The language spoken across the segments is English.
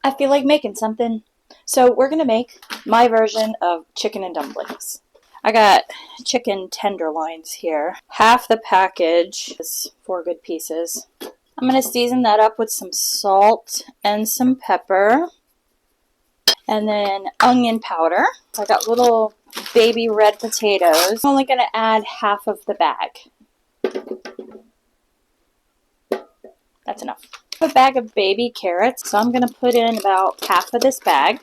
I feel like making something. So we're going to make my version of chicken and dumplings. I got chicken tenderloins here. Half the package is 4 good pieces. I'm going to season that up with some salt and some pepper. And then onion powder. I got little baby red potatoes. I'm only going to add half of the bag. That's enough. A bag of baby carrots, so I'm going to put in about half of this bag.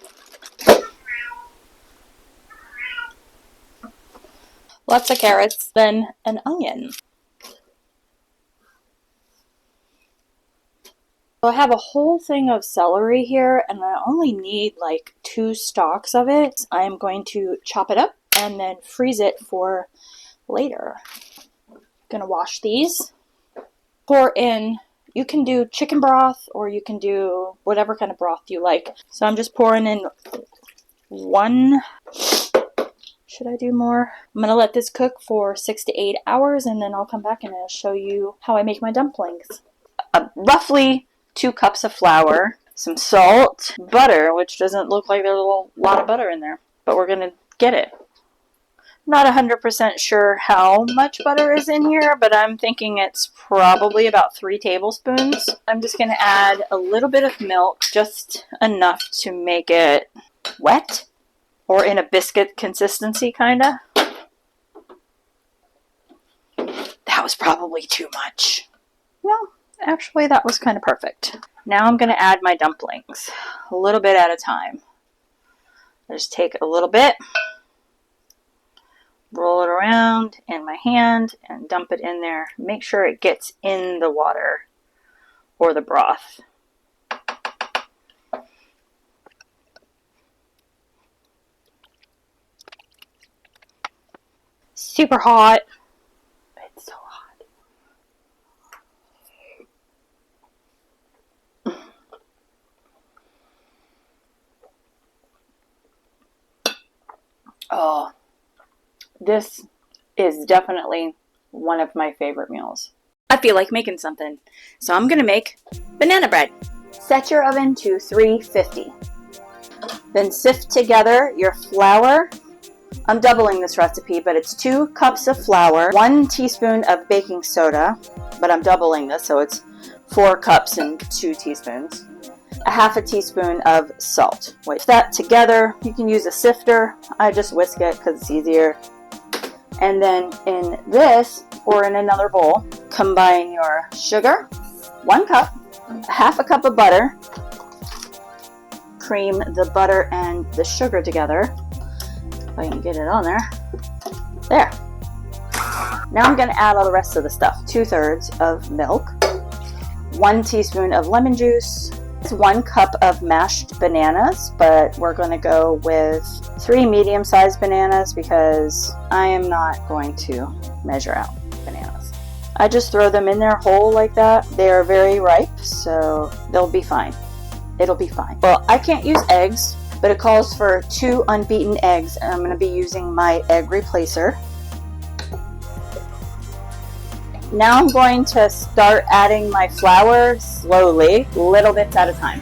Lots of carrots, then an onion. So I have a whole thing of celery here, and I only need like 2 stalks of it. I'm going to chop it up and then freeze it for later. Gonna wash these. Pour in, you can do chicken broth or you can do whatever kind of broth you like. So I'm just pouring in 1. Should I do more? I'm gonna let this cook for 6 to 8 hours, and then I'll come back and I'll show you how I make my dumplings. Roughly 2 cups of flour, some salt, butter, which doesn't look like there's a lot of butter in there, but we're gonna get it. Not 100% sure how much butter is in here, but I'm thinking it's probably about 3 tablespoons. I'm just gonna add a little bit of milk, just enough to make it wet, or in a biscuit consistency, kinda. That was probably too much. Well, actually, that was kind of perfect. Now I'm going to add my dumplings, a little bit at a time. I just take a little bit, roll it around in my hand, and dump it in there. Make sure it gets in the water or the broth. Super hot. It's so hot. Oh, this is definitely one of my favorite meals. I feel like making something, so I'm gonna make banana bread. Set your oven to 350. Then sift together your flour. I'm doubling this recipe, but it's 2 cups of flour, 1 teaspoon of baking soda, but I'm doubling this, so it's 4 cups and 2 teaspoons. A half a teaspoon of salt. Whisk that together. You can use a sifter. I just whisk it because it's easier. And then in this, or in another bowl, combine your sugar, 1 cup, a half a cup of butter. Cream the butter and the sugar together. If I can get it on there. There. Now I'm going to add all the rest of the stuff. 2/3 of milk, 1 teaspoon of lemon juice, 1 cup of mashed bananas, but we're going to go with 3 medium-sized bananas because I am not going to measure out bananas. I just throw them in there whole like that. They are very ripe, so they'll be fine. It'll be fine. Well, I can't use eggs, but it calls for 2 unbeaten eggs, and I'm going to be using my egg replacer. Now I'm going to start adding my flour slowly, little bits at a time.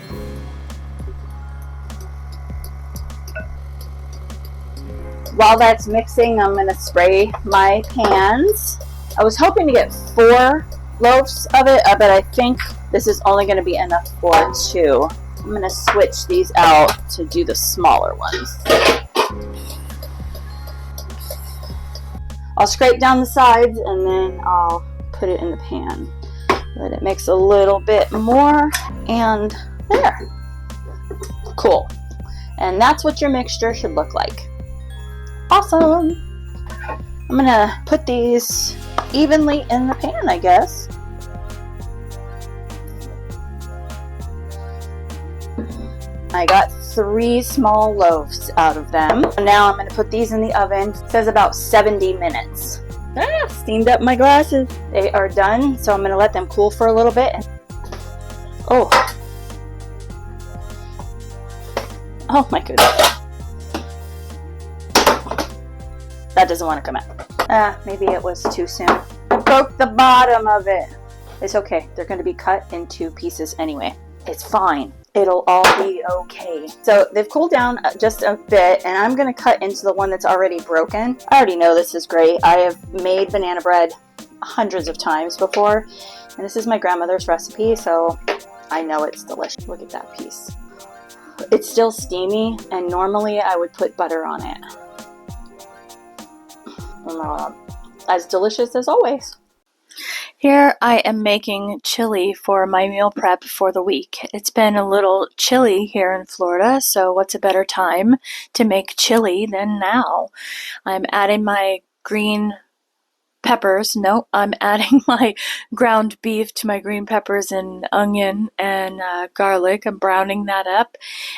While that's mixing, I'm going to spray my pans. I was hoping to get 4 loaves of it, but I think this is only going to be enough for 2. I'm going to switch these out to do the smaller ones. I'll scrape down the sides and then I'll put it in the pan. Let it mix a little bit more, and there. Cool. And that's what your mixture should look like. Awesome. I'm gonna put these evenly in the pan, I guess. I got 3 small loaves out of them. Now I'm gonna put these in the oven. It says about 70 minutes. Steamed up my glasses. They are done, so I'm going to let them cool for a little bit. Oh my goodness. That doesn't want to come out. Maybe it was too soon. I broke the bottom of it. It's okay. They're going to be cut into pieces anyway. It's fine. it'll all be okay. So they've cooled down just a bit, and I'm gonna cut into the one that's already broken. I already know this is great. I have made banana bread hundreds of times before, and this is my grandmother's recipe, so I know it's delicious. Look at that piece. It's still steamy, and normally I would put butter on it. As delicious as always. Here I am making chili for my meal prep for the week. It's been a little chilly here in Florida, so what's a better time to make chili than now? I'm adding my green peppers. No, I'm adding my ground beef to my green peppers and onion and garlic. I'm browning that up.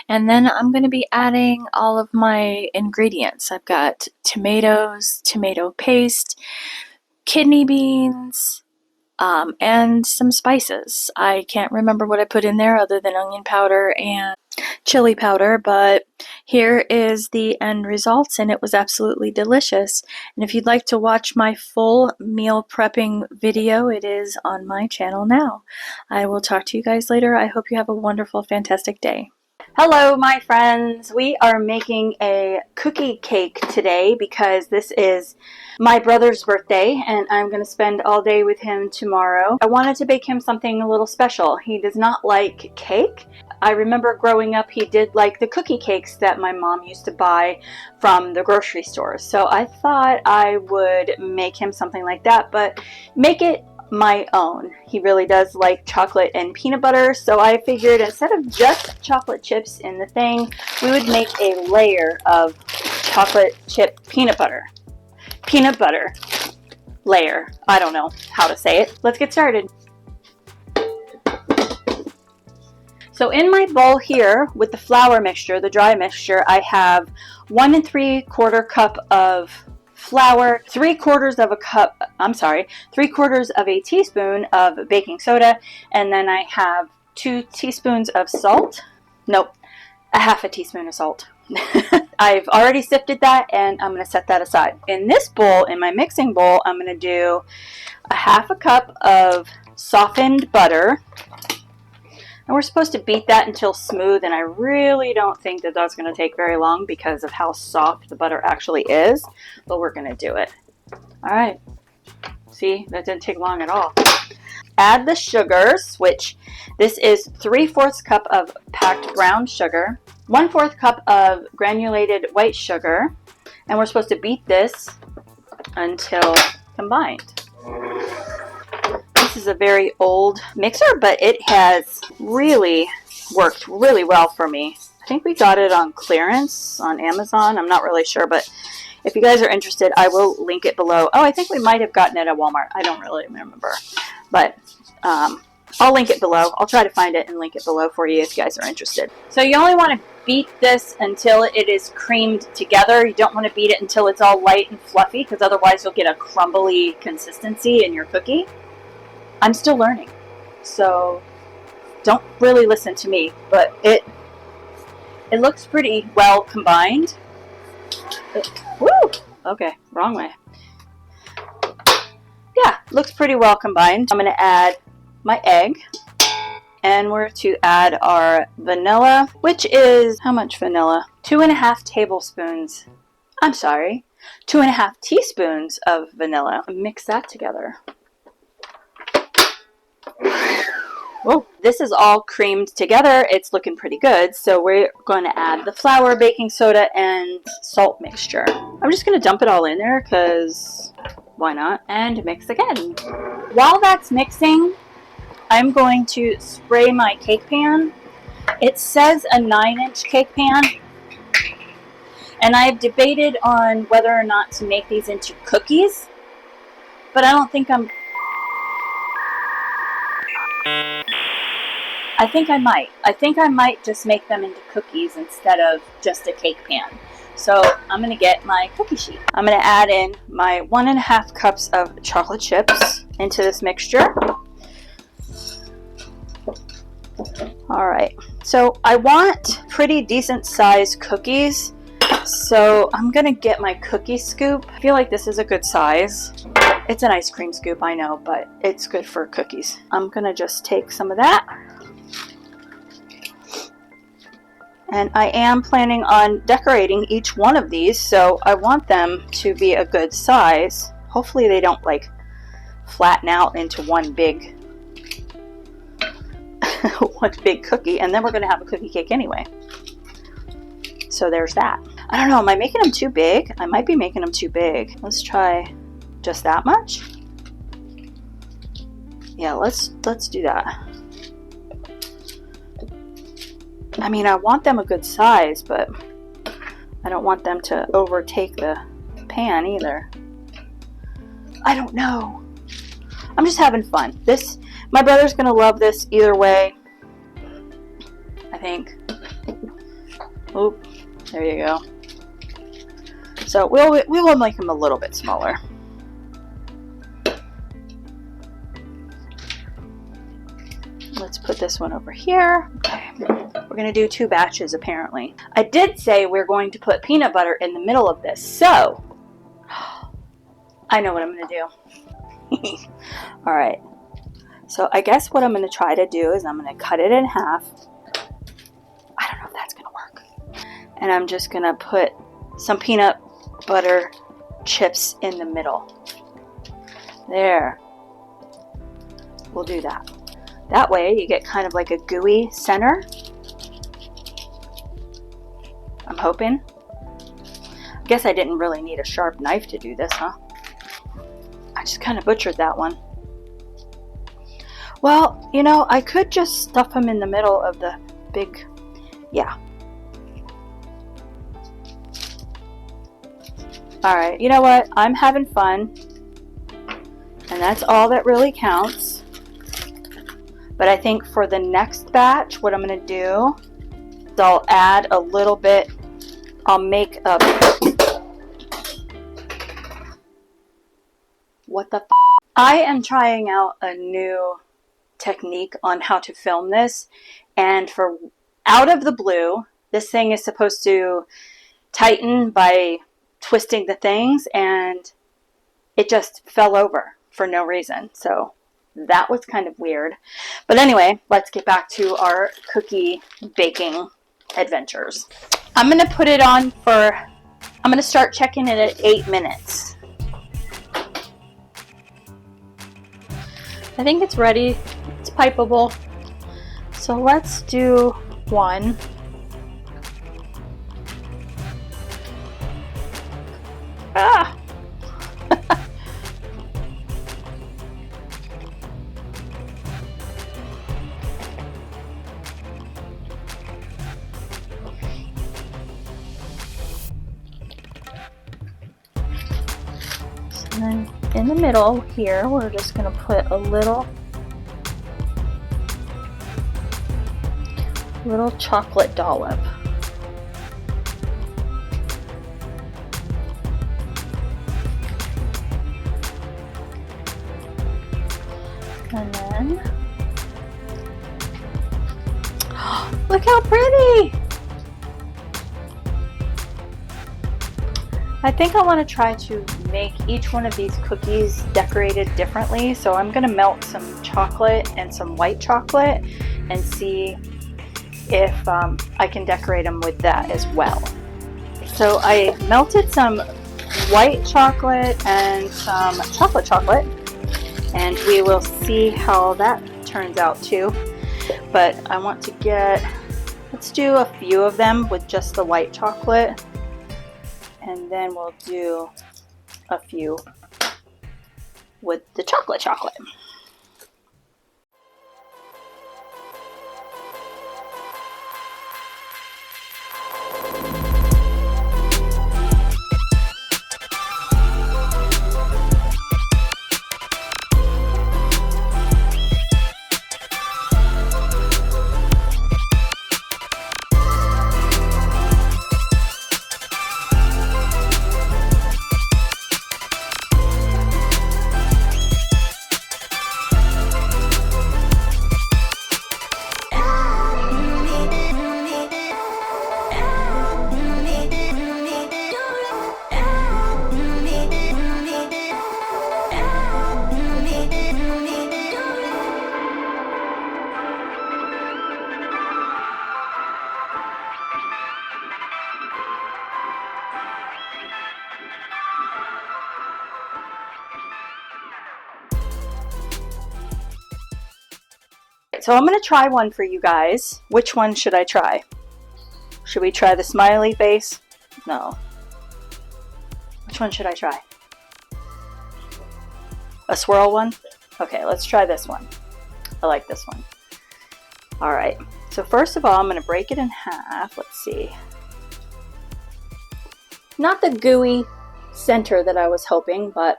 And then I'm going to be adding all of my ingredients. I've got tomatoes, tomato paste, kidney beans, and some spices. I can't remember what I put in there other than onion powder and chili powder, but here is the end results, and it was absolutely delicious. And if you'd like to watch my full meal prepping video, it is on my channel now. I will talk to you guys later. I hope you have a wonderful, fantastic day. Hello, my friends. We are making a cookie cake today because this is my brother's birthday and I'm going to spend all day with him tomorrow. I wanted to bake him something a little special. He does not like cake. I remember growing up he did like the cookie cakes that my mom used to buy from the grocery store. So I thought I would make him something like that, but make it my own. He really does like chocolate and peanut butter, so I figured instead of just chocolate chips in the thing, we would make a layer of chocolate chip peanut butter layer. I don't know how to say it. Let's get started. So in my bowl here with the flour mixture, the dry mixture, I have 1 3/4 cup of flour, 3/4 of a teaspoon of baking soda, and then I have 2 teaspoons of salt. Nope, a half a teaspoon of salt. I've already sifted that and I'm going to set that aside. In this bowl, in my mixing bowl, I'm going to do a half a cup of softened butter. And we're supposed to beat that until smooth, and I really don't think that that's going to take very long because of how soft the butter actually is, but we're going to do it. All right. See, that didn't take long at all. Add the sugars, which this is 3/4 cup of packed brown sugar, 1/4 cup of granulated white sugar, and we're supposed to beat this until combined. This is a very old mixer, but it has really worked really well for me. I think we got it on clearance on Amazon. I'm not really sure, but if you guys are interested, I will link it below. Oh, I think we might have gotten it at Walmart. I don't really remember, but I'll link it below. I'll try to find it and link it below for you if you guys are interested. So you only want to beat this until it is creamed together. You don't want to beat it until it's all light and fluffy, because otherwise you'll get a crumbly consistency in your cookie. I'm still learning, so don't really listen to me, but it looks pretty well combined. Woo! Okay, wrong way. Yeah, looks pretty well combined. I'm going to add my egg, and we're to add our vanilla, which is, how much vanilla? 2.5 tablespoons. I'm sorry, 2.5 teaspoons of vanilla. Mix that together. Whoa. This is all creamed together. It's looking pretty good. So we're going to add the flour, baking soda, and salt mixture. I'm just going to dump it all in there because why not? And mix again. While that's mixing, I'm going to spray my cake pan. It says a 9-inch cake pan, and I've debated on whether or not to make these into cookies, but I don't think I think I might. I think I might just make them into cookies instead of just a cake pan. So I'm going to get my cookie sheet. I'm going to add in my 1.5 cups of chocolate chips into this mixture. All right. So I want pretty decent sized cookies. So I'm going to get my cookie scoop. I feel like this is a good size. It's an ice cream scoop, I know, but it's good for cookies. I'm going to just take some of that. And I am planning on decorating each one of these, so I want them to be a good size. Hopefully they don't like flatten out into one big one big cookie, and then we're going to have a cookie cake anyway. So there's that. I don't know, am I making them too big? I might be making them too big. Let's try just that much. Yeah, let's do that. I mean, I want them a good size, but I don't want them to overtake the pan either. I don't know. I'm just having fun. My brother's gonna love this either way, I think. Oop, there you go. So we will make them a little bit smaller. Let's put this one over here. Okay. We're going to do 2 batches apparently. I did say we're going to put peanut butter in the middle of this, so I know what I'm going to do. All right. So I guess what I'm going to try to do is I'm going to cut it in half. I don't know if that's going to work. And I'm just going to put some peanut butter chips in the middle. There. We'll do that. That way you get kind of like a gooey center. I'm hoping. I guess I didn't really need a sharp knife to do this, huh? I just kind of butchered that one. Well, you know, I could just stuff them in the middle of the big, yeah. All right, you know what? I'm having fun. And that's all that really counts. But I think for the next batch, what I'm going to do is I'll add a little bit. I'll make a... What the f? I am trying out a new technique on how to film this. And for out of the blue, this thing is supposed to tighten by twisting the things. And it just fell over for no reason. So... that was kind of weird. But anyway, let's get back to our cookie baking adventures. I'm going to put it on for, I'm going to start checking it at 8 minutes. I think it's ready. It's pipeable. So let's do one. Ah! And then in the middle here, we're just going to put a little chocolate dollop. And then, look how pretty! I think I want to try to make each one of these cookies decorated differently. So I'm going to melt some chocolate and some white chocolate and see if I can decorate them with that as well. So I melted some white chocolate and some chocolate, and we will see how that turns out too. But I want to let's do a few of them with just the white chocolate. And then we'll do a few with the chocolate. right, so I'm going to try one for you guys. Which one should I try? Should we try the smiley face? No. Which one should I try? A swirl one? Okay, let's try this one. I like this one. All right, so first of all, I'm going to break it in half. Let's see. Not the gooey center that I was hoping, but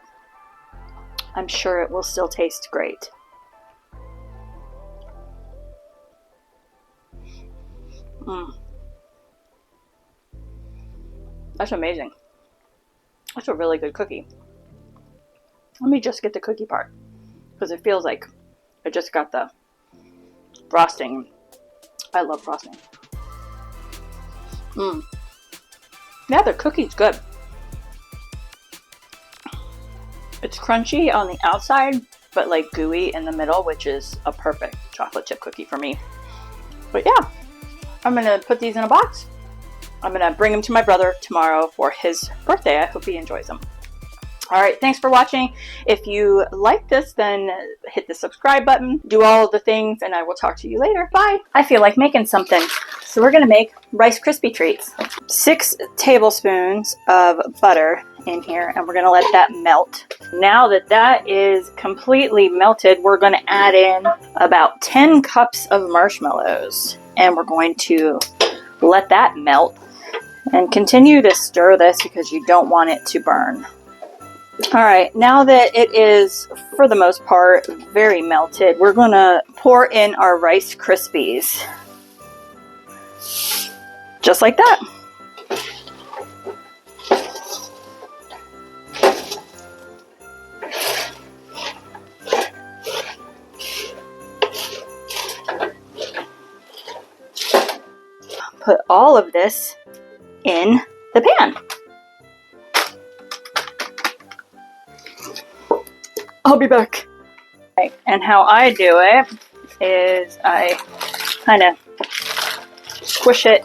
I'm sure it will still taste great. That's amazing. That's a really good cookie. Let me just get the cookie part, because it feels like I just got the frosting. I love frosting. Yeah, the cookie's good. It's crunchy on the outside, but like gooey in the middle, which is a perfect chocolate chip cookie for me. But yeah, I'm gonna put these in a box. I'm gonna bring them to my brother tomorrow for his birthday. I hope he enjoys them. All right, thanks for watching. If you like this, then hit the subscribe button, do all of the things, and I will talk to you later. Bye. I feel like making something. So we're gonna make Rice Krispie treats. 6 tablespoons of butter in here, and we're gonna let that melt. Now that that is completely melted, we're gonna add in about 10 cups of marshmallows, and we're going to let that melt and continue to stir this because you don't want it to burn. All right, now that it is, for the most part, very melted, we're gonna pour in our Rice Krispies. Just like that. Put all of this in the pan. I'll be back. Okay, and how I do it is I kind of squish it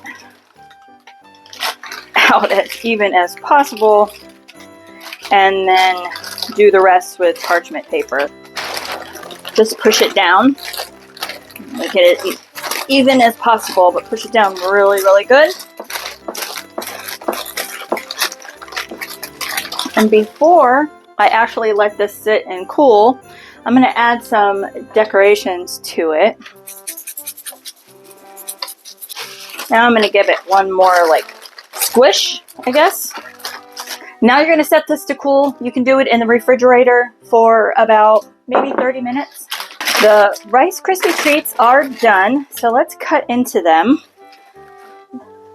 out as even as possible and then do the rest with parchment paper. Just push it down, make it as even as possible, but push it down really, really good. And before I actually let this sit and cool, I'm going to add some decorations to it. Now I'm going to give it one more like squish, I guess. Now you're going to set this to cool. You can do it in the refrigerator for about maybe 30 minutes. The Rice Krispie treats are done, so let's cut into them.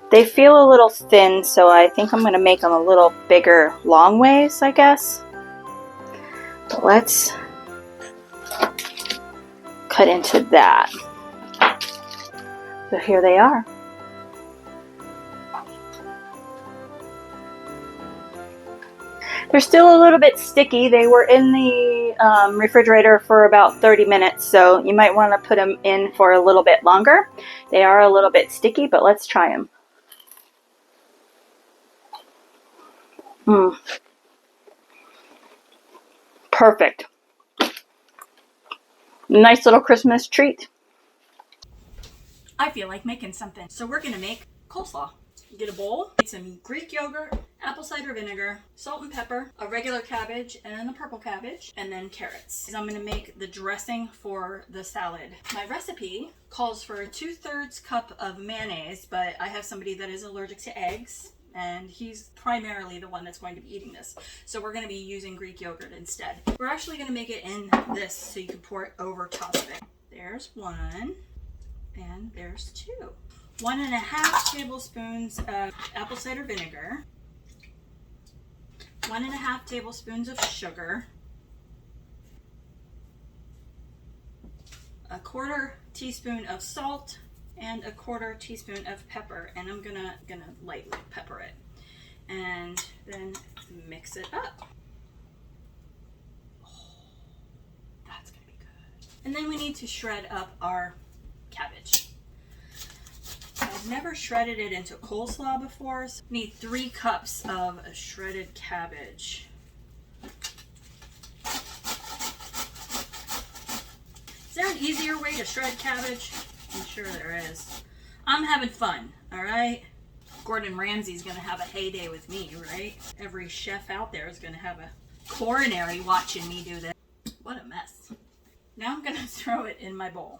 They feel a little thin, so I think I'm going to make them a little bigger long ways, I guess. But let's cut into that. So here they are. They're still a little bit sticky. They were in the refrigerator for about 30 minutes, so you might want to put them in for a little bit longer. They are a little bit sticky, but let's try them. Perfect. Nice little Christmas treat. I feel like making something. So we're going to make coleslaw. Get a bowl, get some Greek yogurt, apple cider vinegar, salt and pepper, a regular cabbage and a purple cabbage, and then carrots. I'm going to make the dressing for the salad. My recipe calls for a 2/3 cup of mayonnaise, but I have somebody that is allergic to eggs, and he's primarily the one that's going to be eating this. So we're going to be using Greek yogurt instead. We're actually going to make it in this so you can pour it over top of it. There's one, and there's two. 1.5 tablespoons of apple cider vinegar, 1.5 tablespoons of sugar, 1/4 teaspoon of salt, and 1/4 teaspoon of pepper. And I'm gonna lightly pepper it, and then mix it up. Oh, that's gonna be good. And then we need to shred up our cabbage. I've never shredded it into coleslaw before, so we need 3 cups of shredded cabbage. Does there an easier way to shred cabbage? I'm sure there is. I'm having fun, all right? Gordon Ramsay's gonna have a heyday with me, right? Every chef out there is gonna have a coronary watching me do this. What a mess. Now I'm gonna throw it in my bowl.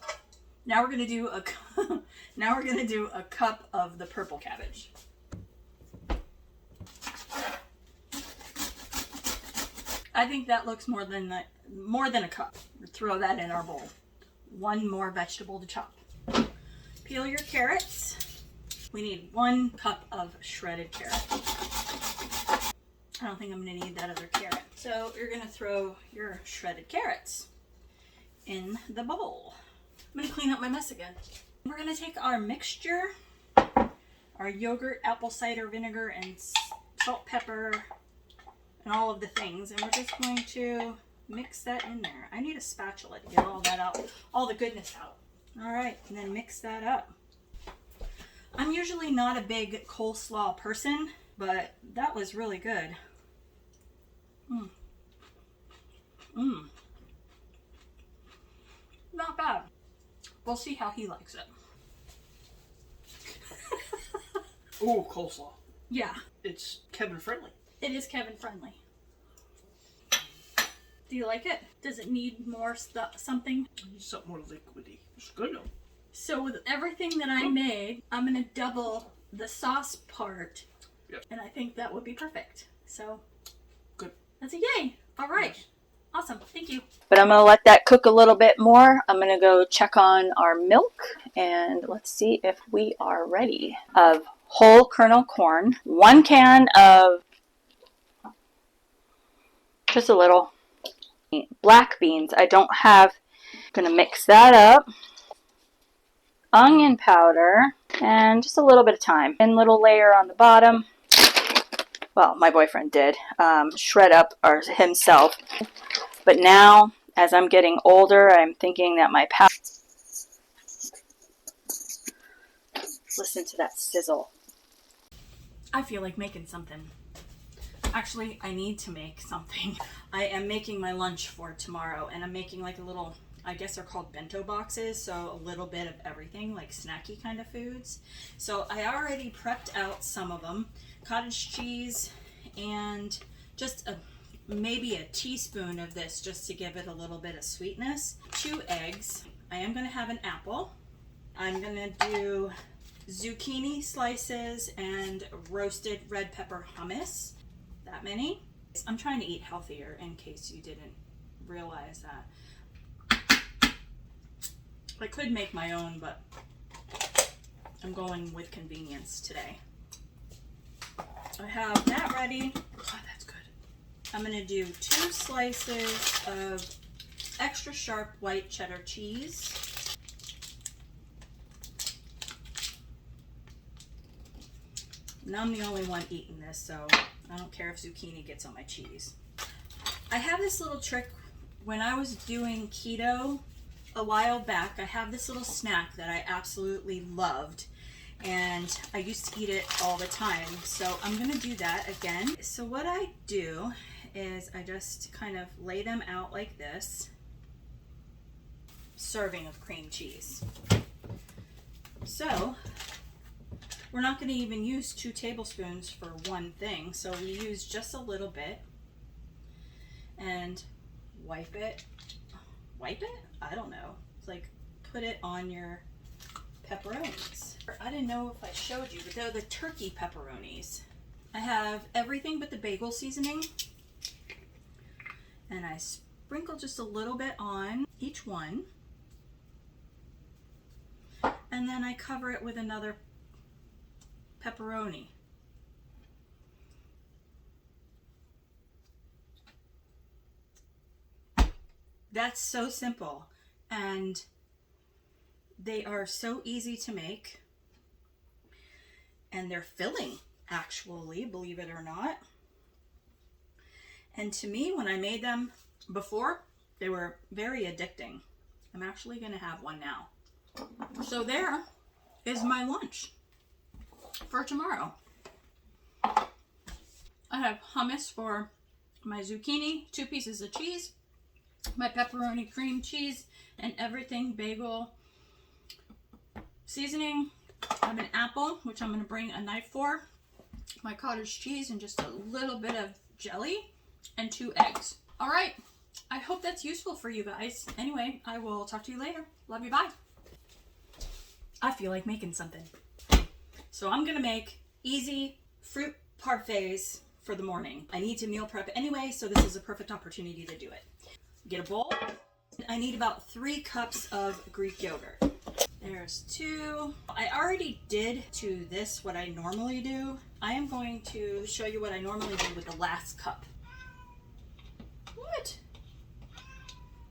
Now we're gonna do a cup of the purple cabbage. I think that looks more than a cup. We'll throw that in our bowl. One more vegetable to chop. Peel your carrots. We need 1 cup of shredded carrot. I don't think I'm gonna need that other carrot. So you're gonna throw your shredded carrots in the bowl. I'm gonna clean up my mess again. We're gonna take our mixture, our yogurt, apple cider vinegar, and salt, pepper, and all of the things, and we're just going to mix that in there. I need a spatula to get all that out, all the goodness out. All right, and then mix that up. I'm usually not a big coleslaw person, but that was really good. Not bad. We'll see how he likes it. Ooh, coleslaw. Yeah. It's Kevin friendly. It is Kevin friendly. Do you like it? Does it need more something? It needs something more liquidy. It's good though. So with everything that I made, I'm going to double the sauce part. Yes. And I think that would be perfect. So good. That's a yay. All right. Yes. Awesome. Thank you. But I'm going to let that cook a little bit more. I'm going to go check on our milk and let's see if we are ready. Of whole kernel corn, 1 can of just a little black beans. I don't have. Going to mix that up. Onion powder and just a little bit of thyme. And little layer on the bottom. Well, my boyfriend did shred up himself. But now, as I'm getting older, I'm thinking that my palate. Listen to that sizzle. I feel like making something. Actually, I need to make something. I am making my lunch for tomorrow, and I'm making like a little, I guess they're called bento boxes, so a little bit of everything, like snacky kind of foods. So I already prepped out some of them. Cottage cheese and just maybe a teaspoon of this just to give it a little bit of sweetness. 2 eggs. I am going to have an apple. I'm going to do zucchini slices and roasted red pepper hummus. That many. I'm trying to eat healthier in case you didn't realize that. I could make my own, but I'm going with convenience today. I have that ready. Oh, that's good. I'm going to do 2 slices of extra sharp white cheddar cheese. And I'm the only one eating this, so I don't care if zucchini gets on my cheese. I have this little trick when I was doing keto a while back. I have this little snack that I absolutely loved, and I used to eat it all the time. So I'm going to do that again. So what I do is I just kind of lay them out like this. Serving of cream cheese. So we're not going to even use 2 tablespoons for one thing, so we use just a little bit and wipe it. Wipe it? I don't know. It's like put it on your pepperonis. I didn't know if I showed you, but they're the turkey pepperonis. I have everything but the bagel seasoning, and I sprinkle just a little bit on each one, and then I cover it with another pepperoni. That's so simple, and they are so easy to make, and they're filling, actually, believe it or not. And to me, when I made them before, they were very addicting. I'm actually going to have one now. So there is my lunch for tomorrow. I have hummus for my zucchini, 2 pieces of cheese, my pepperoni cream cheese and everything bagel seasoning. I have an apple, which I'm going to bring a knife for, my cottage cheese, and just a little bit of jelly, and 2 eggs. All right, I hope that's useful for you guys. Anyway, I will talk to you later. Love you, bye. I feel like making something. So I'm going to make easy fruit parfaits for the morning. I need to meal prep anyway, so this is a perfect opportunity to do it. Get a bowl. I need about 3 cups of Greek yogurt. There's 2. I already did to this what I normally do. I am going to show you what I normally do with the last cup. What?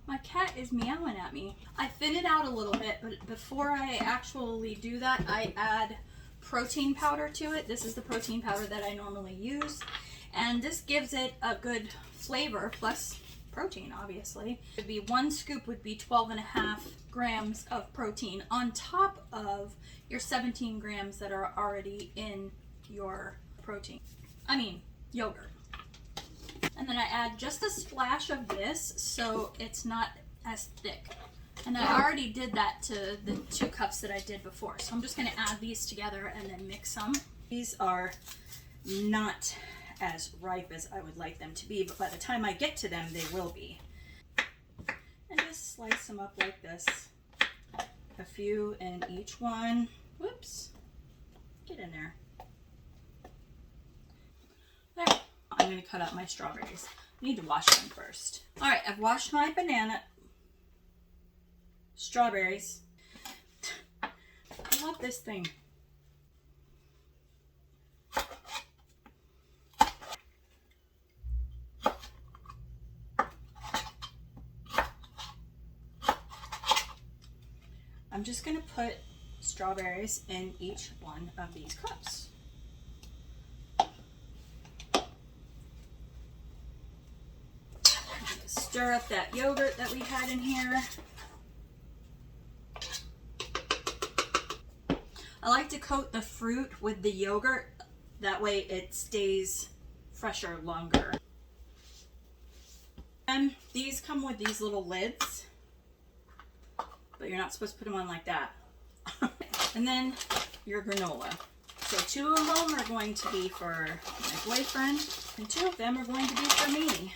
My cat is meowing at me. I thin it out a little bit, but before I actually do that, I add protein powder to it. This is the protein powder that I normally use, and this gives it a good flavor, plus protein, obviously. It'd be 1 scoop would be 12.5 grams of protein on top of your 17 grams that are already in your yogurt. And then I add just a splash of this so it's not as thick. And I already did that to the 2 cups that I did before. So I'm just going to add these together and then mix them. These are not as ripe as I would like them to be, but by the time I get to them, they will be. And just slice them up like this. A few in each one. Whoops. Get in there. There. I'm going to cut out my strawberries. I need to wash them first. All right, I've washed my strawberries. I love this thing. I'm just going to put strawberries in each one of these cups. Stir up that yogurt that we had in here. I like to coat the fruit with the yogurt. That way it stays fresher longer. And these come with these little lids, but you're not supposed to put them on like that. And then your granola. So 2 of them are going to be for my boyfriend, and 2 of them are going to be for me.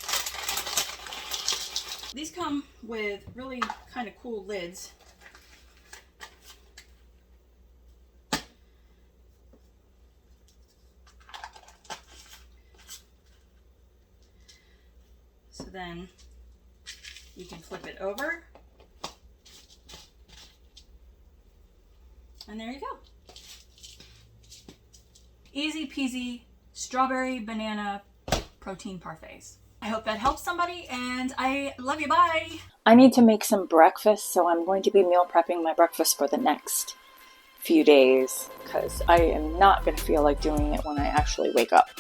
These come with really kind of cool lids. So then you can flip it over. And there you go. Easy peasy strawberry banana protein parfaits. I hope that helps somebody, and I love you. Bye. I need to make some breakfast, so I'm going to be meal prepping my breakfast for the next few days because I am not going to feel like doing it when I actually wake up.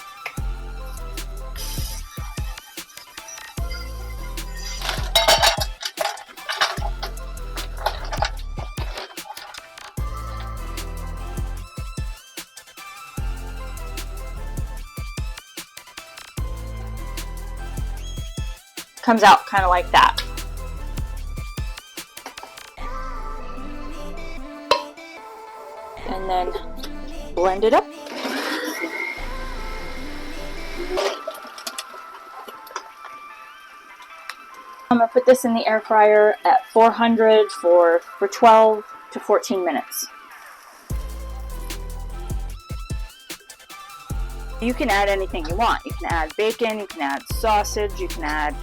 Comes out kind of like that. And then blend it up. I'm going to put this in the air fryer at 400 for 12 to 14 minutes. You can add anything you want. You can add bacon, you can add sausage, you can add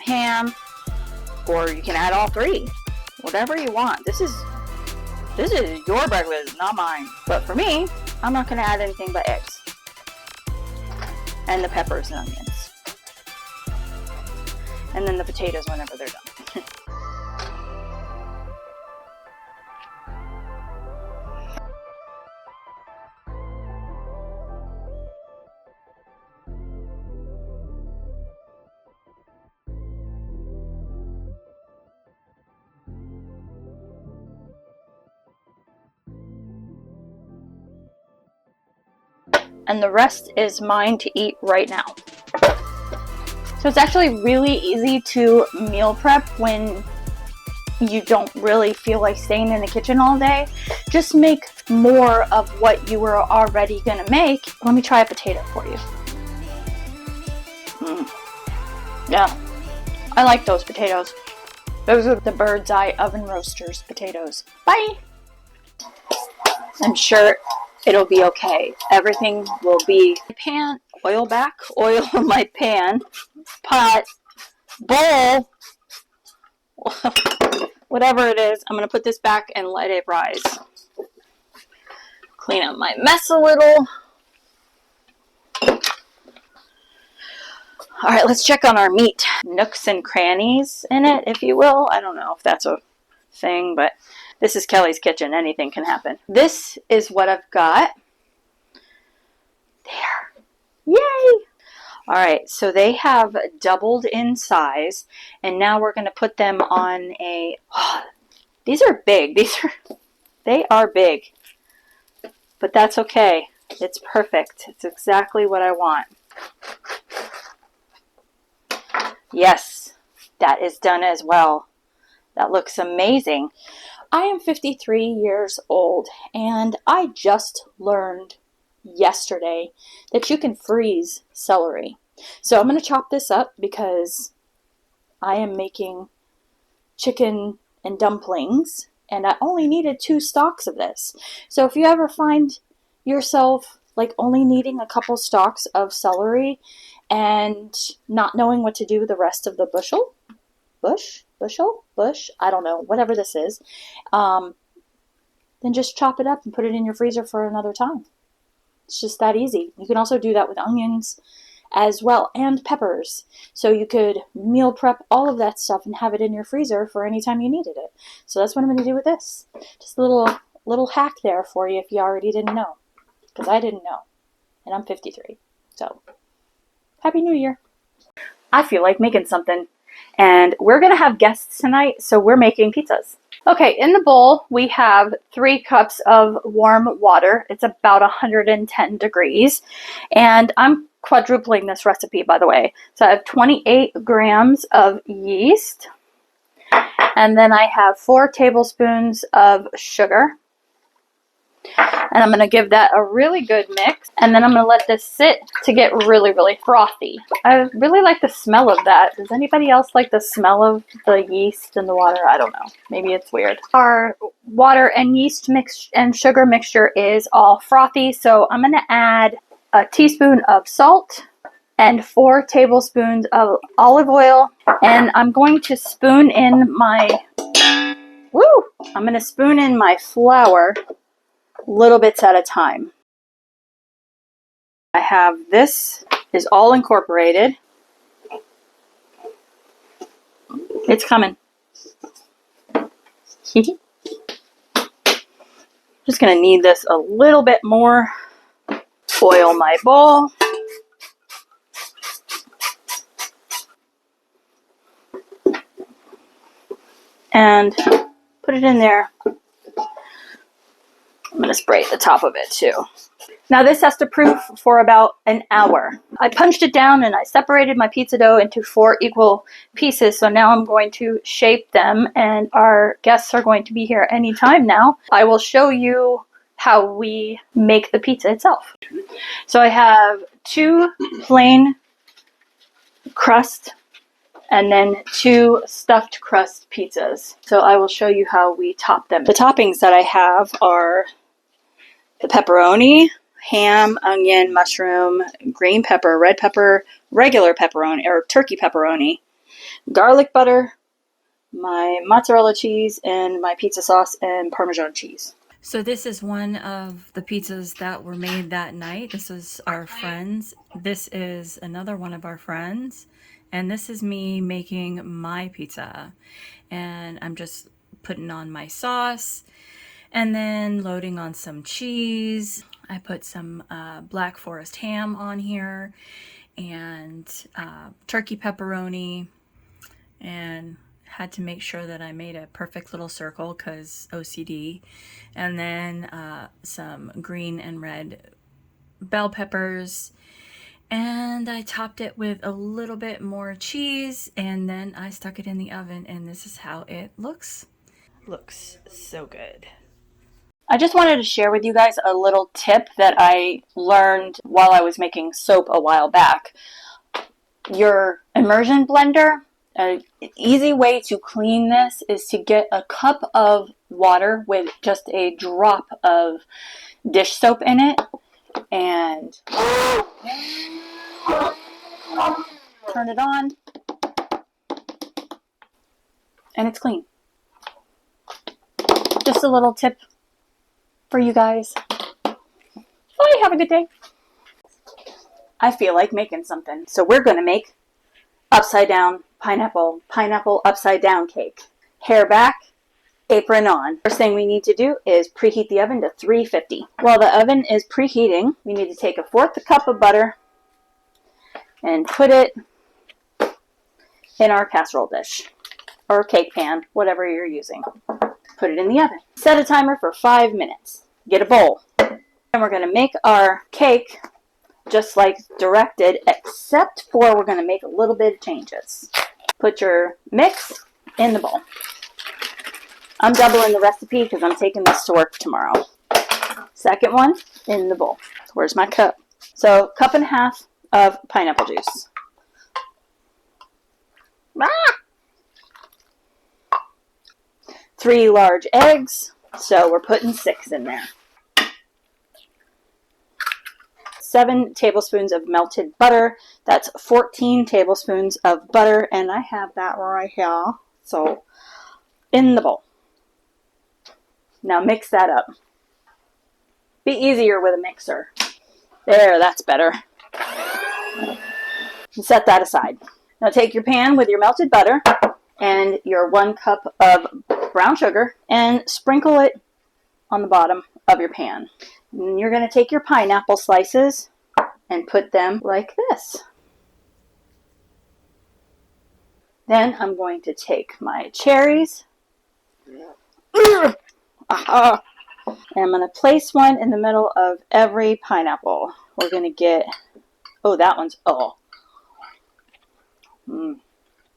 ham, or you can add all 3. Whatever you want. This is your breakfast, not mine. But for me, I'm not going to add anything but eggs. And the peppers and onions. And then the potatoes whenever they're done. And the rest is mine to eat right now. So it's actually really easy to meal prep when you don't really feel like staying in the kitchen all day. Just make more of what you were already gonna make. Let me try a potato for you. Yeah, I like those potatoes. Those are the Bird's Eye Oven Roasters potatoes. Bye! I'm sure it'll be okay. Everything will be pan, oil back, oil in my pan, pot, bowl, whatever it is. I'm going to put this back and let it rise. Clean up my mess a little. All right, let's check on our meat. Nooks and crannies in it, if you will. I don't know if that's a thing, but this is Kelly's kitchen. Anything can happen. This is what I've got. There. Yay! All right, so they have doubled in size, and now we're going to put them on a... Oh, these are big. They are big, but that's okay. It's perfect. It's exactly what I want. Yes, that is done as well. That looks amazing. I am 53 years old, and I just learned yesterday that you can freeze celery. So I'm going to chop this up because I am making chicken and dumplings, and I only needed 2 stalks of this. So if you ever find yourself like only needing a couple stalks of celery and not knowing what to do with the rest of the bush, I don't know, whatever this is, then just chop it up and put it in your freezer for another time. It's just that easy. You can also do that with onions as well, and peppers. So you could meal prep all of that stuff and have it in your freezer for any time you needed it. So that's what I'm going to do with this. Just a little hack there for you if you already didn't know, because I didn't know, and I'm 53. So Happy New Year. I feel like making something, and we're going to have guests tonight, so we're making pizzas. Okay, in the bowl, we have 3 cups of warm water. It's about 110 degrees, and I'm quadrupling this recipe, by the way. So I have 28 grams of yeast, and then I have 4 tablespoons of sugar. And I'm going to give that a really good mix. And then I'm going to let this sit to get really, really frothy. I really like the smell of that. Does anybody else like the smell of the yeast in the water? I don't know. Maybe it's weird. Our water and yeast mix and sugar mixture is all frothy. So I'm going to add a teaspoon of salt and 4 tablespoons of olive oil. And I'm going to spoon in my... I'm going to spoon in my flour little bits at a time. I have this is all incorporated. It's coming. Just going to knead this a little bit more. Oil my bowl. And put it in there. I'm going to spray the top of it too. Now this has to proof for about an hour. I punched it down and I separated my pizza dough into 4 equal pieces. So now I'm going to shape them, and our guests are going to be here anytime now. I will show you how we make the pizza itself. So I have 2 plain crust and then 2 stuffed crust pizzas. So I will show you how we top them. The toppings that I have are the pepperoni, ham, onion, mushroom, green pepper, red pepper, regular pepperoni, or turkey pepperoni, garlic butter, my mozzarella cheese, and my pizza sauce and Parmesan cheese. So this is one of the pizzas that were made that night. This is our friends. This is another one of our friends. And this is me making my pizza. And I'm just putting on my sauce and then loading on some cheese. I put some Black Forest ham on here and turkey pepperoni, and had to make sure that I made a perfect little circle because OCD. And then some green and red bell peppers, And I topped it with a little bit more cheese, and then I stuck it in the oven, and this is how it looks. Looks so good. I just wanted to share with you guys a little tip that I learned while I was making soap a while back. Your immersion blender, an easy way to clean this is to get a cup of water with just a drop of dish soap in it and turn it on, and it's clean. Just a little tip for you guys. Bye, have a good day. I feel like making something, so we're going to make upside down pineapple upside down cake. Hair back, apron on. First thing we need to do is preheat the oven to 350. While the oven is preheating, we need to take a fourth cup of butter and put it in our casserole dish or cake pan, whatever you're using. Put it in the oven. Set a timer for 5 minutes. Get a bowl. And we're going to make our cake just like directed, except for we're going to make a little bit of changes. Put your mix in the bowl. I'm doubling the recipe because I'm taking this to work tomorrow. Second one in the bowl. Where's my cup? So, cup and a half of pineapple juice. Ah! 3 large eggs, so we're putting 6 in there. 7 tablespoons of melted butter. That's 14 tablespoons of butter, and I have that right here. So, in the bowl. Now mix that up. Be easier with a mixer. There, that's better. Set that aside. Now take your pan with your melted butter and your 1 cup of brown sugar and sprinkle it on the bottom of your pan. And you're going to take your pineapple slices and put them like this. Then I'm going to take my cherries. And I'm going to place one in the middle of every pineapple. We're going to get, oh, that one's,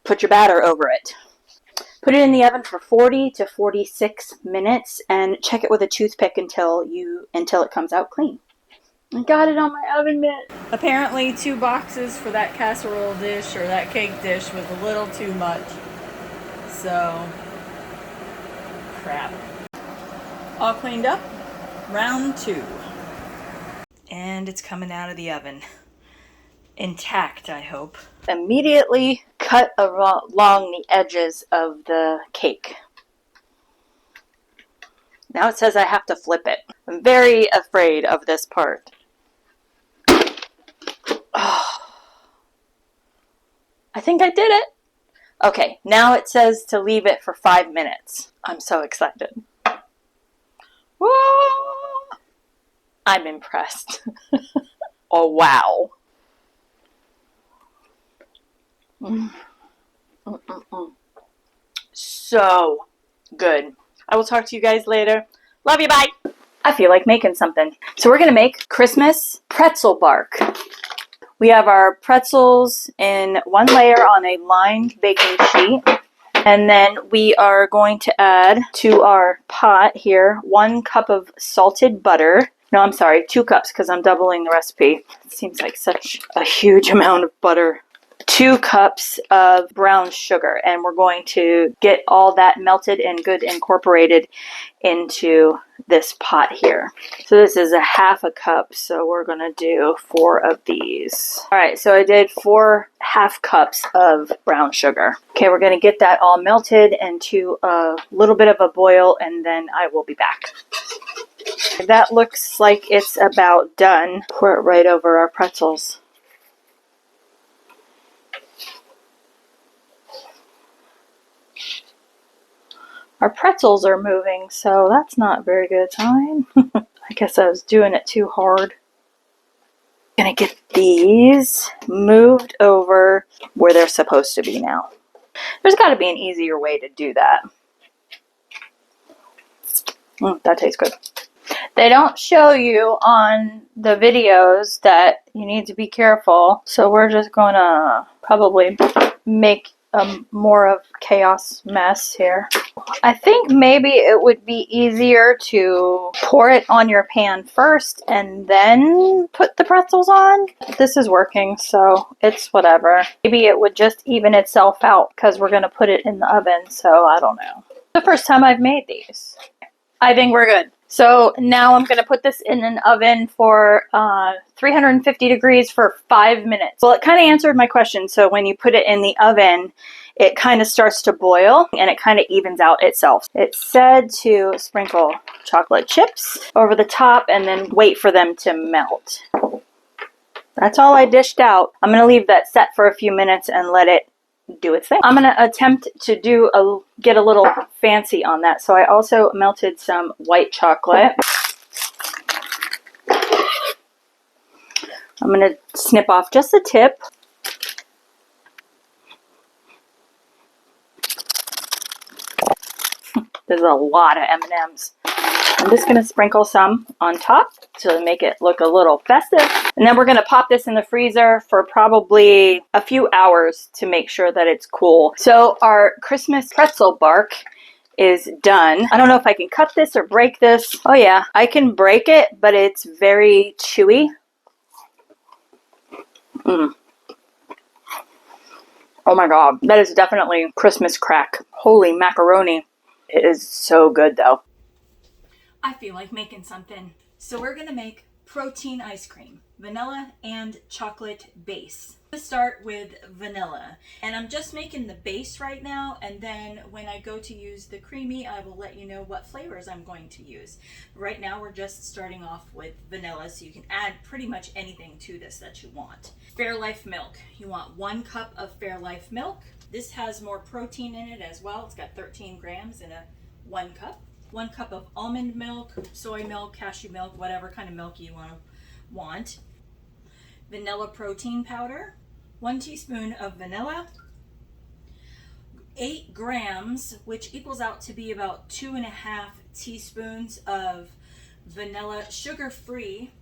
Put your batter over it. Put it in the oven for 40 to 46 minutes and check it with a toothpick until it comes out clean. I got it on my oven mitt. Apparently 2 boxes for that casserole dish or that cake dish was a little too much. So, crap. All cleaned up. Round 2. And it's coming out of the oven. Intact, I hope. Immediately cut along the edges of the cake. Now it says I have to flip it. I'm very afraid of this part. Oh. I think I did it. Okay, now it says to leave it for 5 minutes. I'm so excited. Whoa! I'm impressed. Oh, wow. So good. I will talk to you guys later. Love you, bye. I feel like making something. So we're going to make Christmas pretzel bark. We have our pretzels in 1 layer on a lined baking sheet. And then we are going to add to our pot here 1 cup of salted butter. No, I'm sorry, 2 cups because I'm doubling the recipe. It seems like such a huge amount of butter. 2 cups of brown sugar, and we're going to get all that melted and good incorporated into this pot here. So this is a half a cup, so we're going to do 4 of these. Alright, so I did 4 half cups of brown sugar. Okay, we're going to get that all melted into a little bit of a boil, and then I will be back. That looks like it's about done. Pour it right over our pretzels. Our pretzels are moving, so that's not a very good sign. I guess I was doing it too hard. Gonna get these moved over where they're supposed to be now. There's got to be an easier way to do that. That tastes good. They don't show you on the videos that you need to be careful, so we're just gonna probably make more of chaos mess here. I think maybe it would be easier to pour it on your pan first and then put the pretzels on. This is working, so it's whatever. Maybe it would just even itself out because we're gonna put it in the oven, so I don't know. The first time I've made these. I think we're good. So now I'm going to put this in an oven for 350 degrees for 5 minutes. Well, it kind of answered my question. So when you put it in the oven, it kind of starts to boil and it kind of evens out itself. It said to sprinkle chocolate chips over the top and then wait for them to melt. That's all I dished out. I'm going to leave that set for a few minutes and let it do its thing. I'm going to attempt to get a little fancy on that. So I also melted some white chocolate. I'm going to snip off just the tip. There's a lot of M&Ms. I'm just going to sprinkle some on top to make it look a little festive. And then we're going to pop this in the freezer for probably a few hours to make sure that it's cool. So our Christmas pretzel bark is done. I don't know if I can cut this or break this. Oh yeah, I can break it, but it's very chewy. Oh my god, that is definitely Christmas crack. Holy macaroni. It is so good though. I feel like making something. So we're gonna make protein ice cream, vanilla and chocolate base. Let's start with vanilla, and I'm just making the base right now, and then when I go to use the creamy, I will let you know what flavors I'm going to use. Right now we're just starting off with vanilla, so you can add pretty much anything to this that you want. Fairlife milk. You want 1 cup of Fairlife milk. This has more protein in it as well. It's got 13 grams in a 1 cup. 1 cup of almond milk, soy milk, cashew milk, whatever kind of milk you want. Vanilla protein powder, 1 teaspoon of vanilla, 8 grams, which equals out to be about 2.5 teaspoons of vanilla sugar-free.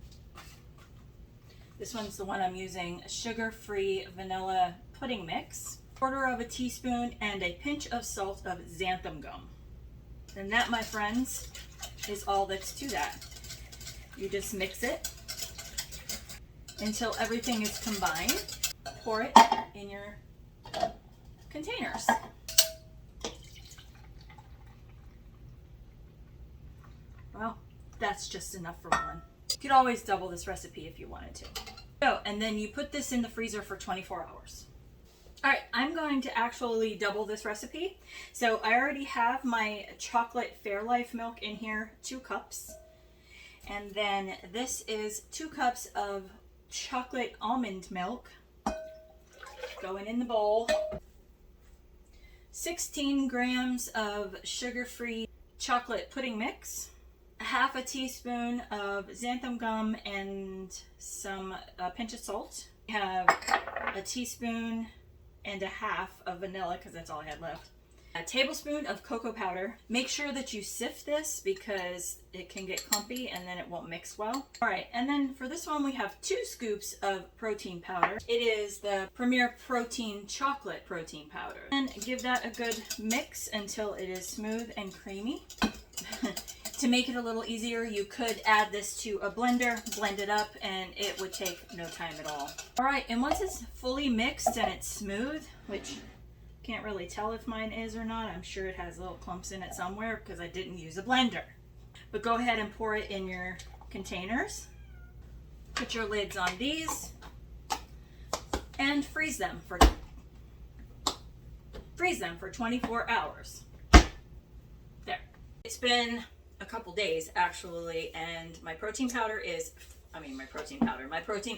This one's the one I'm using, sugar-free vanilla pudding mix. 1/4 teaspoon and a pinch of salt of xanthan gum. And that, my friends, is all that's to that. You just mix it until everything is combined. Pour it in your containers. Well, that's just enough for one. You could always double this recipe if you wanted to. So, and then you put this in the freezer for 24 hours. All right, I'm going to actually double this recipe. So I already have my chocolate Fairlife milk in here, 2 cups. And then this is 2 cups of chocolate almond milk going in the bowl. 16 grams of sugar-free chocolate pudding mix. 1/2 teaspoon of xanthan gum and some pinch of salt. We have 1.5 teaspoons of vanilla, because that's all I had left. 1 tablespoon of cocoa powder. Make sure that you sift this because it can get clumpy and then it won't mix well. All right, and then for this one we have 2 scoops of protein powder. It is the Premier Protein chocolate protein powder. And give that a good mix until it is smooth and creamy. To make it a little easier, you could add this to a blender, blend it up, and it would take no time at all. All right, and once it's fully mixed and it's smooth, which can't really tell if mine is or not. I'm sure it has little clumps in it somewhere because I didn't use a blender. But go ahead and pour it in your containers. Put your lids on these and freeze them for 24 hours. There. It's been a couple days actually, and my protein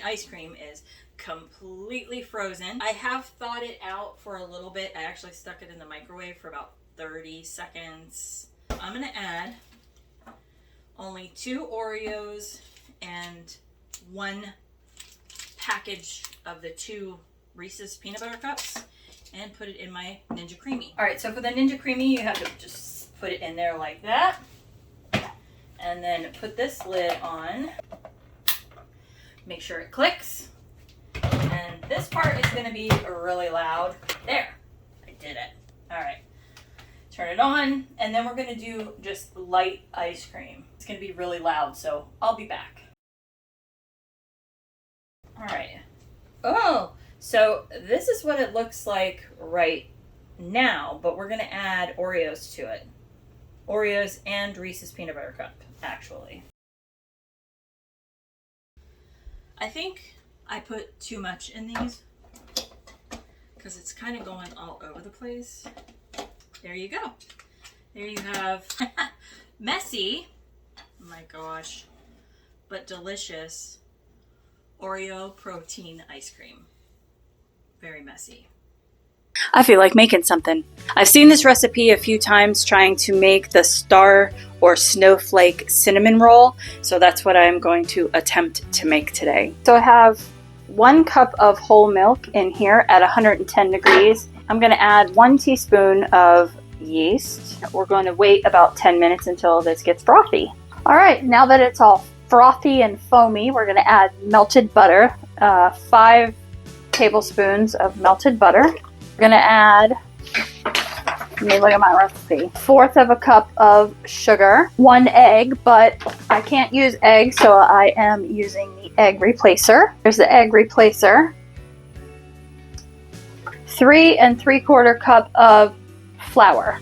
ice cream is completely frozen. I have thawed it out for a little bit. I actually stuck it in the microwave for about 30 seconds. I'm gonna add only 2 Oreos and 1 package of the 2 Reese's peanut butter cups and put it in my Ninja Creamy. All right, so for the Ninja Creamy, you have to just put it in there like that. and then put this lid on. Make sure it clicks. And this part is going to be really loud. There, I did it. All right, turn it on, and then we're going to do just light ice cream. It's going to be really loud, so I'll be back. All right. Oh, so this is what it looks like right now, but we're going to add Oreos to it. Oreos and Reese's Peanut Butter Cup, actually. I think I put too much in these because it's kind of going all over the place. There you go. There you have messy, oh my gosh, but delicious Oreo protein ice cream. Very messy. I feel like making something. I've seen this recipe a few times trying to make the star or snowflake cinnamon roll, so that's what I'm going to attempt to make today. So I have 1 cup of whole milk in here at 110 degrees. I'm going to add 1 teaspoon of yeast. We're going to wait about 10 minutes until this gets frothy. All right, now that it's all frothy and foamy, we're going to add melted butter, 5 tablespoons of melted butter. We're gonna add, let me look at my recipe, 1/4 of a cup of sugar, 1 egg, but I can't use eggs, so I am using the egg replacer. There's the egg replacer. 3 3/4 cup of flour.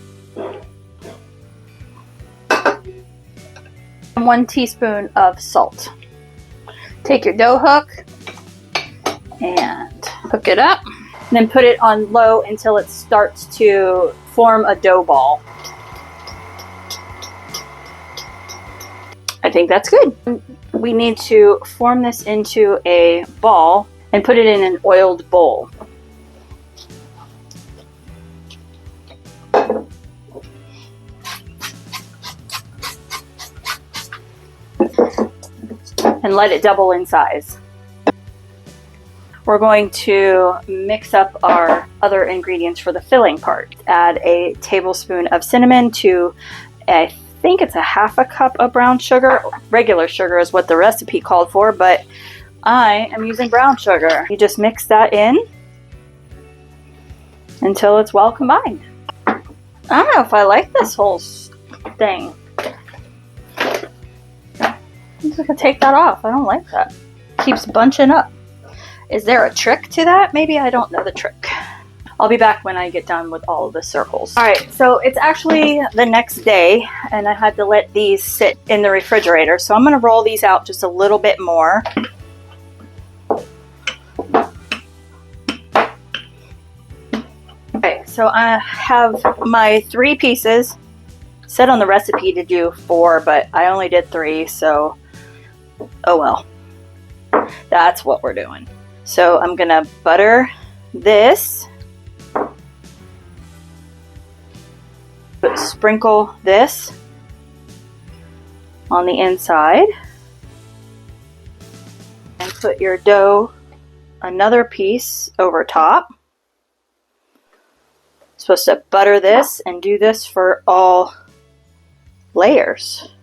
And 1 teaspoon of salt. Take your dough hook and hook it up. And then put it on low until it starts to form a dough ball. I think that's good. We need to form this into a ball and put it in an oiled bowl. And let it double in size. We're going to mix up our other ingredients for the filling part. Add a tablespoon of cinnamon to, I think it's 1/2 cup of brown sugar. Regular sugar is what the recipe called for, but I am using brown sugar. You just mix that in until it's well combined. I don't know if I like this whole thing. I'm just gonna take that off. I don't like that. It keeps bunching up. Is there a trick to that? Maybe I don't know the trick. I'll be back when I get done with all of the circles. All right, so it's actually the next day, and I had to let these sit in the refrigerator. So I'm gonna roll these out just a little bit more. Okay, so I have my 3 pieces. Said on the recipe to do 4, but I only did 3, so oh well. That's what we're doing. So I'm gonna butter this, sprinkle this on the inside, and put your dough another piece over top. Supposed to butter this and do this for all layers.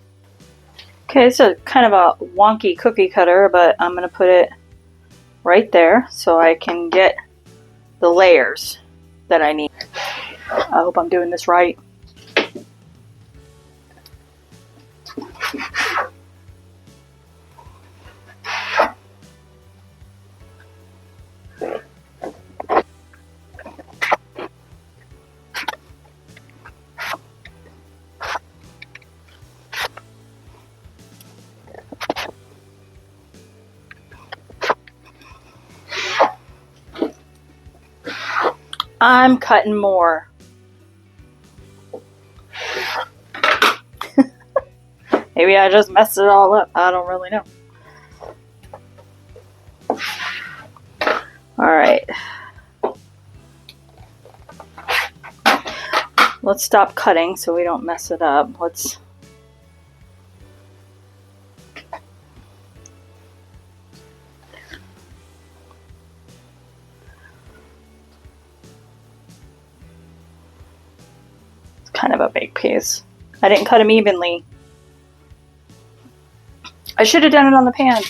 Okay, it's a kind of a wonky cookie cutter, but I'm gonna put it right there so I can get the layers that I need. I hope I'm doing this right. I'm cutting more. Maybe I just messed it all up. I don't really know. All right. Let's stop cutting so we don't mess it up. Let's kind of a big piece. I didn't cut them evenly. I should have done it on the pan.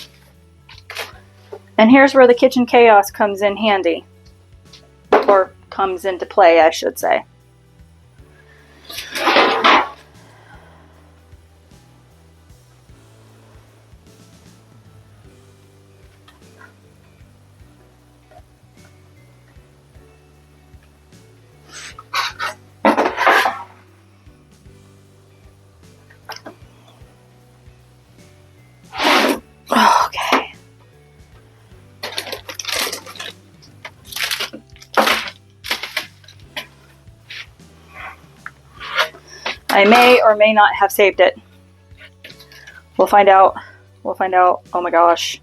And here's where the kitchen chaos comes in handy. Or comes into play, I should say. Okay. I may or may not have saved it. We'll find out. We'll find out. Oh my gosh.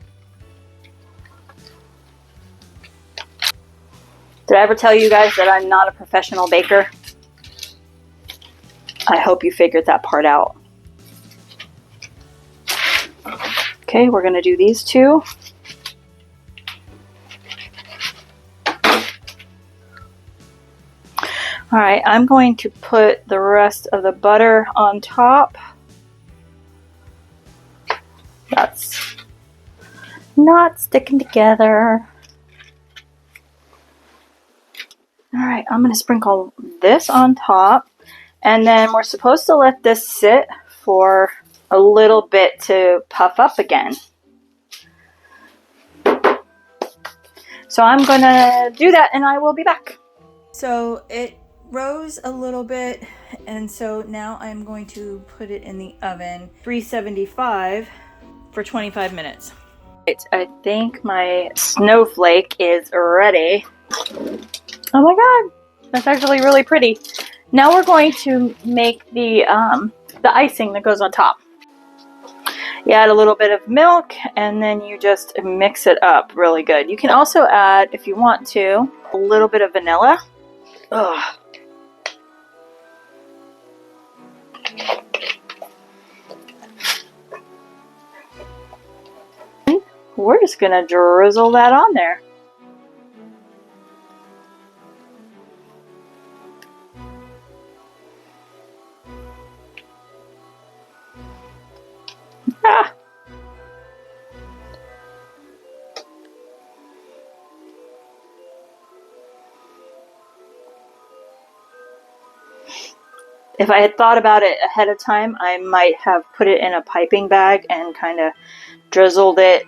Did I ever tell you guys that I'm not a professional baker? I hope you figured that part out. Okay, we're going to do these two. All right, I'm going to put the rest of the butter on top. That's not sticking together. All right, I'm going to sprinkle this on top, and then we're supposed to let this sit for a little bit to puff up again. So I'm going to do that, and I will be back. So it rose a little bit, and so now I'm going to put it in the oven, 375 for 25 minutes. I think my snowflake is ready. Oh my god, that's actually really pretty. Now we're going to make the icing that goes on top. You add a little bit of milk, and then you just mix it up really good. You can also add, if you want to, a little bit of vanilla. Ugh. We're just gonna drizzle that on there. Ah. If I had thought about it ahead of time, I might have put it in a piping bag and kind of drizzled it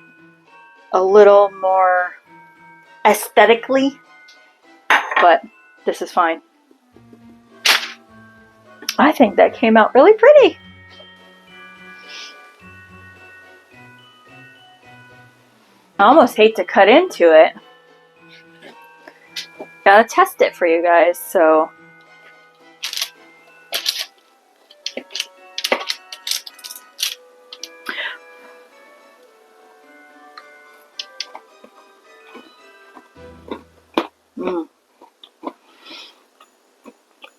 a little more aesthetically, but this is fine. I think that came out really pretty. I almost hate to cut into it. Gotta test it for you guys, so.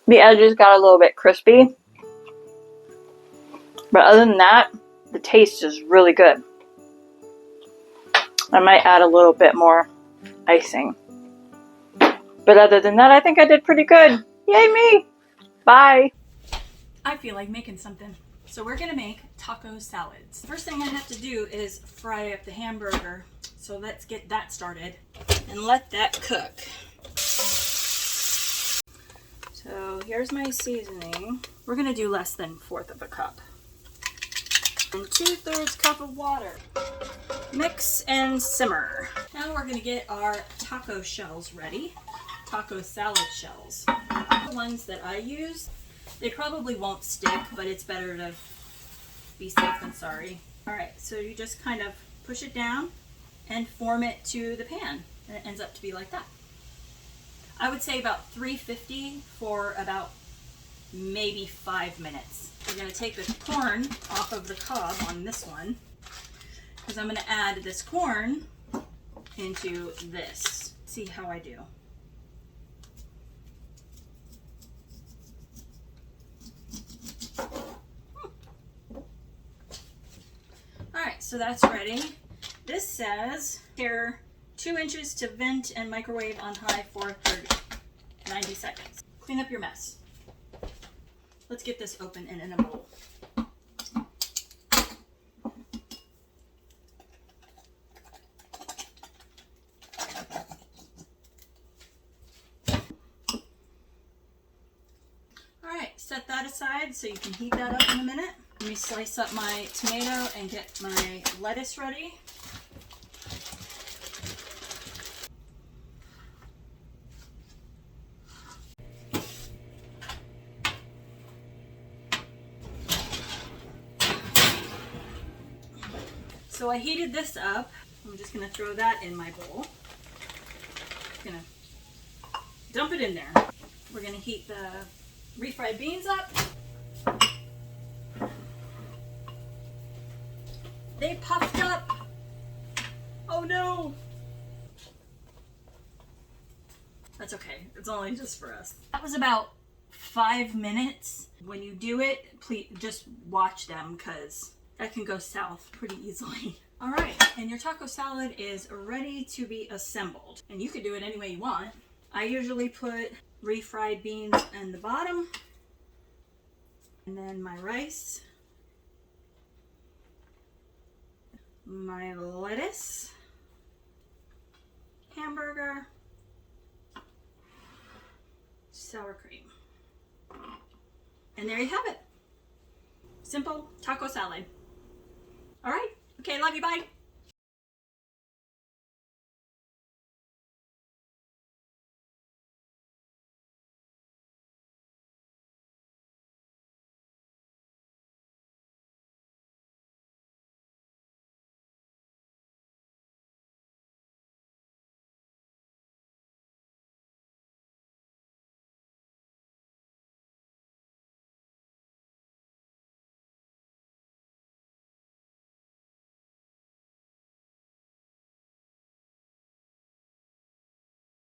The edges got a little bit crispy, but other than that, the taste is really good. I might add a little bit more icing. But other than that, I think I did pretty good. Yay me! Bye! I feel like making something. So we're gonna make taco salads. First thing I have to do is fry up the hamburger. So let's get that started and let that cook. So here's my seasoning. We're gonna do less than 1/4 of a cup. And 2/3 cup of water. Mix and simmer. Now we're gonna get our taco shells ready. Taco salad shells. The ones that I use, they probably won't stick, but it's better to be safe than sorry. All right, so you just kind of push it down and form it to the pan, and it ends up to be like that. I would say about 350 for about maybe 5 minutes. We're gonna take the corn off of the cob on this one, because I'm gonna add this corn into this. See how I do. Alright, so that's ready. This says here 2 inches to vent and microwave on high for 90 seconds. Clean up your mess. Let's get this open and in a bowl. that aside so you can heat that up in a minute. Let me slice up my tomato and get my lettuce ready. So I heated this up. I'm just gonna throw that in my bowl. Gonna dump it in there. We're gonna heat the refried beans up. They puffed up. Oh no. That's okay. It's only just for us. That was about 5 minutes. When you do it, please just watch them because that can go south pretty easily. All right, and your taco salad is ready to be assembled. And you could do it any way you want. I usually put refried beans in the bottom, and then my rice, my lettuce, hamburger, sour cream. And there you have it. Simple taco salad. All right. Okay, love you. Bye.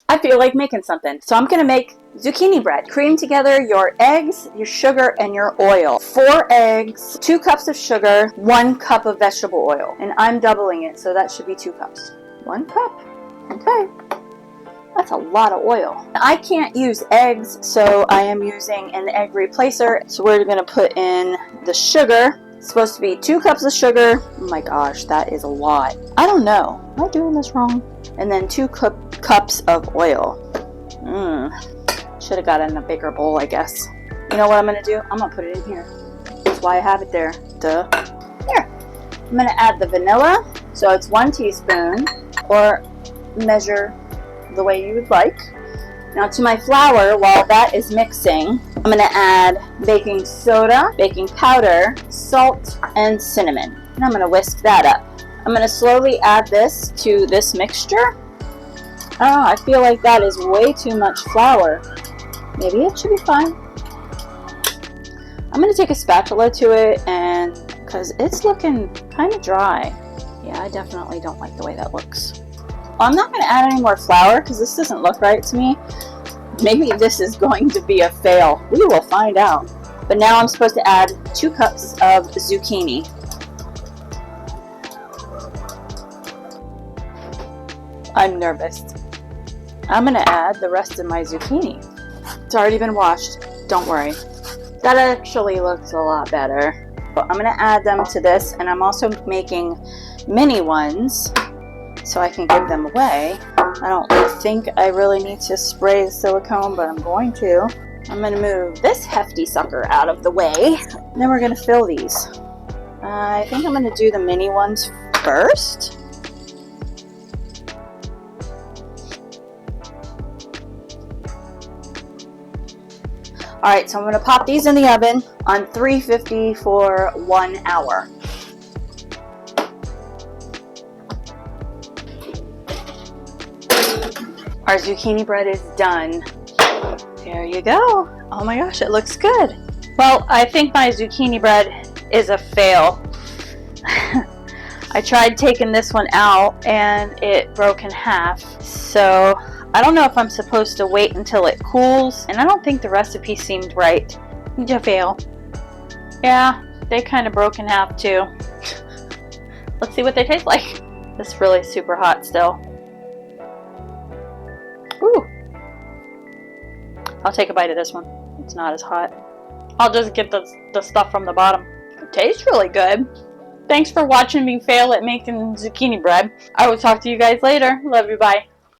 I feel like making something. So I'm going to make zucchini bread. Cream together your eggs, your sugar, and your oil. 4 eggs, 2 cups of sugar, 1 cup of vegetable oil. And I'm doubling it, so that should be 2 cups. 1 cup. Okay. That's a lot of oil. I can't use eggs, so I am using an egg replacer. So we're going to put in the sugar. It's supposed to be 2 cups of sugar. Oh my gosh, that is a lot. I don't know. Am I doing this wrong? And then 2 cups of oil. Should have got it in a bigger bowl, I guess. You know what I'm going to do? I'm going to put it in here. That's why I have it there. Duh. Here. I'm going to add the vanilla. So it's 1 teaspoon, or measure the way you would like. Now to my flour, while that is mixing, I'm going to add baking soda, baking powder, salt, and cinnamon. And I'm going to whisk that up. I'm going to slowly add this to this mixture. Oh, I feel like that is way too much flour. Maybe it should be fine. I'm going to take a spatula to it, and because it's looking kind of dry. Yeah, I definitely don't like the way that looks. I'm not going to add any more flour because this doesn't look right to me. Maybe this is going to be a fail. We will find out. But now I'm supposed to add 2 cups of zucchini. I'm nervous. I'm going to add the rest of my zucchini. It's already been washed. Don't worry. That actually looks a lot better. But I'm going to add them to this, and I'm also making mini ones so I can give them away. I don't think I really need to spray the silicone, but I'm going to. I'm going to move this hefty sucker out of the way. Then we're going to fill these. I think I'm going to do the mini ones first. Alright, so I'm going to pop these in the oven on 350 for 1 hour. Our zucchini bread is done. There you go. Oh my gosh, it looks good. Well, I think my zucchini bread is a fail. I tried taking this one out and it broke in half. So I don't know if I'm supposed to wait until it cools, and I don't think the recipe seemed right. It's a fail. Yeah, they kind of broke in half too. Let's see what they taste like. It's really super hot still. Ooh. I'll take a bite of this one. It's not as hot. I'll just get the stuff from the bottom. It tastes really good. Thanks for watching me fail at making zucchini bread. I will talk to you guys later. Love you, bye.